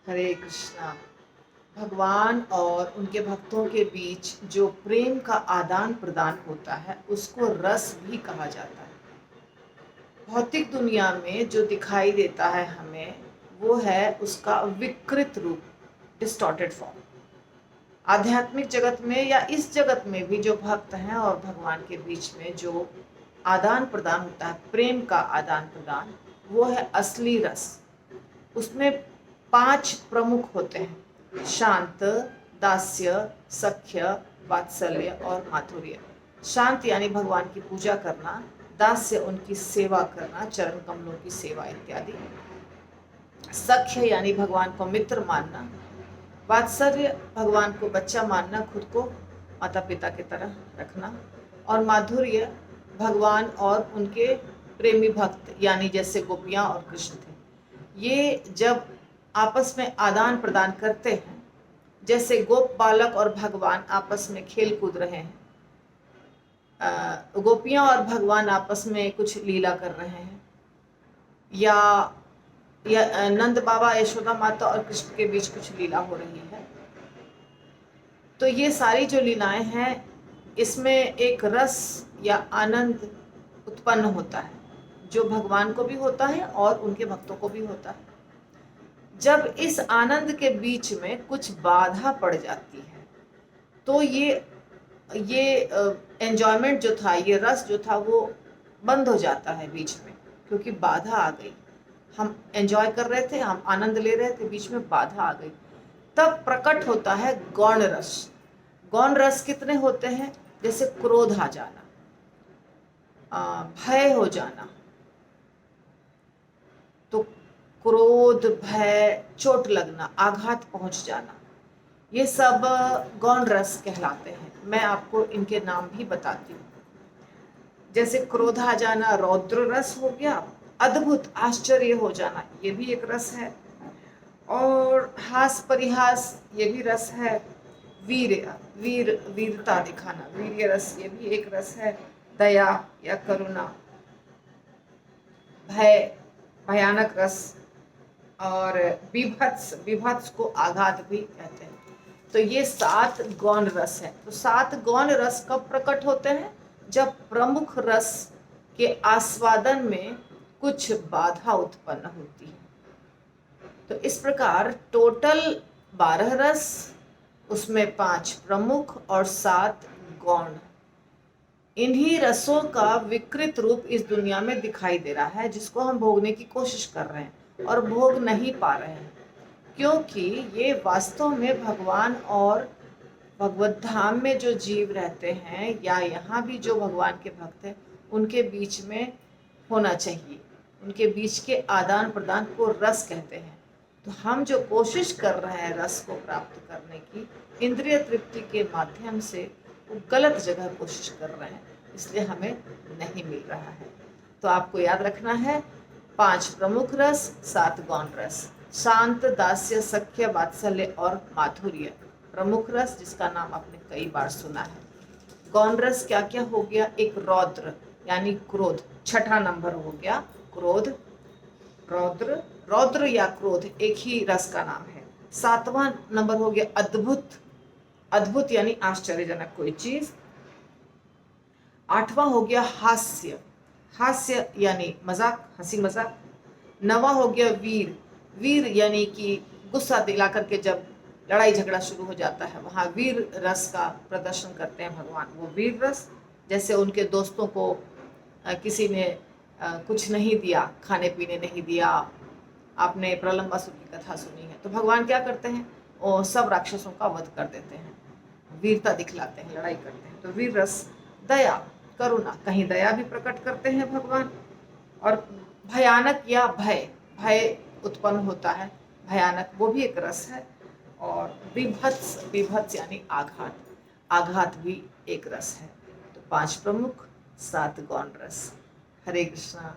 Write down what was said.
हरे कृष्णा। भगवान और उनके भक्तों के बीच जो प्रेम का आदान प्रदान होता है उसको रस भी कहा जाता है। भौतिक दुनिया में जो दिखाई देता है हमें वो है उसका विकृत रूप, डिस्टॉर्टेड फॉर्म। आध्यात्मिक जगत में या इस जगत में भी जो भक्त हैं और भगवान के बीच में जो आदान प्रदान होता है, प्रेम का आदान प्रदान, वो है असली रस। उसमें 5 प्रमुख होते हैं: शांत, दास्य, सख्य, वात्सल्य और माधुर्य। शांत यानी भगवान की पूजा करना, दास्य उनकी सेवा करना, चरण कमलों की सेवा इत्यादि। सख्य यानी भगवान को मित्र मानना, वात्सल्य भगवान को बच्चा मानना, खुद को माता पिता की तरह रखना, और माधुर्य भगवान और उनके प्रेमी भक्त यानी जैसे गोपियाँ और कृष्ण थे, ये जब आपस में आदान प्रदान करते हैं, जैसे गोप बालक और भगवान आपस में खेल कूद रहे हैं, गोपियाँ और भगवान आपस में कुछ लीला कर रहे हैं, या नंद बाबा यशोदा माता और कृष्ण के बीच कुछ लीला हो रही है, तो ये सारी जो लीलाएं हैं इसमें एक रस या आनंद उत्पन्न होता है जो भगवान को भी होता है और उनके भक्तों को भी होता है। जब इस आनंद के बीच में कुछ बाधा पड़ जाती है तो ये एंजॉयमेंट जो था, ये रस जो था, वो बंद हो जाता है बीच में, क्योंकि बाधा आ गई। हम एंजॉय कर रहे थे, हम आनंद ले रहे थे, बीच में बाधा आ गई, तब प्रकट होता है गौण रस। गौण रस कितने होते हैं? जैसे क्रोध आ जाना, भय हो जाना, तो क्रोध, भय, चोट लगना, आघात पहुंच जाना, ये सब गौण रस कहलाते हैं। मैं आपको इनके नाम भी बताती हूँ। जैसे क्रोध आ जाना, रौद्र रस हो गया। अद्भुत, आश्चर्य हो जाना, ये भी एक रस है। और हास परिहास, ये भी रस है। वीरता दिखाना, वीर्य रस, ये भी एक रस है। दया या करुणा, भय, भयानक रस, और विभत्स को आघात भी कहते हैं। तो ये 7 गौण रस है। तो 7 गौण रस कब प्रकट होते हैं? जब प्रमुख रस के आस्वादन में कुछ बाधा उत्पन्न होती है। तो इस प्रकार टोटल 12 रस, उसमें 5 प्रमुख और 7 गौण। इन्हीं रसों का विकृत रूप इस दुनिया में दिखाई दे रहा है, जिसको हम भोगने की कोशिश कर रहे हैं और भोग नहीं पा रहे हैं, क्योंकि ये वास्तव में भगवान और भगवत धाम में जो जीव रहते हैं या यहाँ भी जो भगवान के भक्त हैं उनके बीच में होना चाहिए। उनके बीच के आदान प्रदान को रस कहते हैं। तो हम जो कोशिश कर रहे हैं रस को प्राप्त करने की, इंद्रिय तृप्ति के माध्यम से, वो गलत जगह कोशिश कर रहे हैं, इसलिए हमें नहीं मिल रहा है। तो आपको याद रखना है 5 प्रमुख रस, 7 गौण रस। शांत, दास्य, सख्य, वात्सल्य और माधुर्य प्रमुख रस, जिसका नाम आपने कई बार सुना है। गौण रस क्या क्या हो गया? एक रौद्र यानी क्रोध, 6ठा नंबर हो गया क्रोध। रौद्र, रौद्र या क्रोध एक ही रस का नाम है। 7वां नंबर हो गया अद्भुत, अद्भुत यानी आश्चर्यजनक कोई चीज। 8वां हो गया हास्य, हास्य यानी मजाक, हंसी मजाक। 9वां हो गया वीर, वीर यानी कि गुस्सा दिला करके जब लड़ाई झगड़ा शुरू हो जाता है, वहाँ वीर रस का प्रदर्शन करते हैं भगवान, वो वीर रस। जैसे उनके दोस्तों को किसी ने कुछ नहीं दिया, खाने पीने नहीं दिया, आपने प्रलंबासुर की कथा सुनी है, तो भगवान क्या करते हैं? वो सब राक्षसों का वध कर देते हैं, वीरता दिखलाते हैं, लड़ाई करते हैं। तो वीर रस। दया, करुणा, कहीं दया भी प्रकट करते हैं भगवान। और भयानक या भय, भय उत्पन्न होता है, भयानक, वो भी एक रस है। और विभत्स, विभत्स यानी आघात, आघात भी एक रस है। तो 5 प्रमुख, 7 गौण रस। हरे कृष्णा।